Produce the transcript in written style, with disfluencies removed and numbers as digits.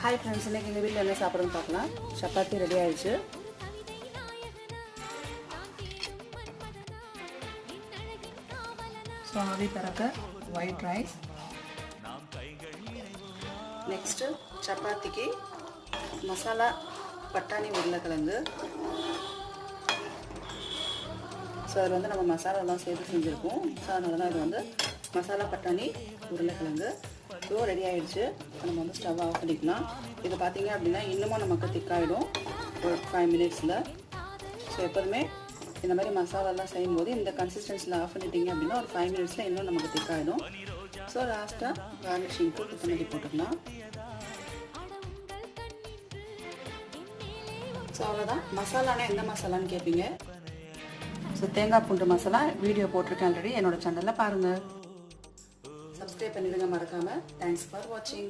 Hi friends, இன்றைக்கி எங்கள் வீட்டில் என்ன சாப்பிட்றதுன்னு பார்க்கலாம். சப்பாத்தி ரெடி ஆயிடுச்சு. ஸோ ஆவி பறக்க ஒயிட் ரைஸ். நெக்ஸ்ட்டு சப்பாத்திக்கு மசாலா பட்டாணி உருளைக்கிழங்கு. ஸோ அதில் வந்து நம்ம மசாலாலாம் சேர்த்து செஞ்சுருக்கோம். ஸோ அதனால தான் இது வந்து மசாலா பட்டாணி உருளைக்கிழங்கு. ஸோ ரெடி ஆகிடுச்சு. நம்ம வந்து ஸ்டவ் ஆஃப் பண்ணிக்கலாம். இது பார்த்திங்க அப்படின்னா இன்னமும் நமக்கு திக்காகிடும் ஒரு 5 மினிட்ஸில். ஸோ எப்போதுமே இந்த மாதிரி மசாலாலாம் செய்யும்போது இந்த கன்சிஸ்டன்சியில் ஆஃப் பண்ணிட்டீங்க அப்படின்னா ஒரு 5 மினிட்ஸில் இன்னும் நமக்கு திக்காகிடும். ஸோ லாஸ்ட்டாக கார்னிஷிங்க்கு கொத்தமல்லி போட்டுக்கலாம். ஸோ அவ்வளோதான். மசாலானா எந்த மசாலான்னு கேட்பீங்க. ஸோ தேங்காய் பூண்டு மசாலா வீடியோ போட்டிருக்கேன் ஆல்ரெடி, என்னோடய சேனலில் பாருங்கள். சப்ஸ்கிரைப் பண்ணிடுங்க மறக்காமல். தேங்க்ஸ் ஃபார் வாட்சிங்.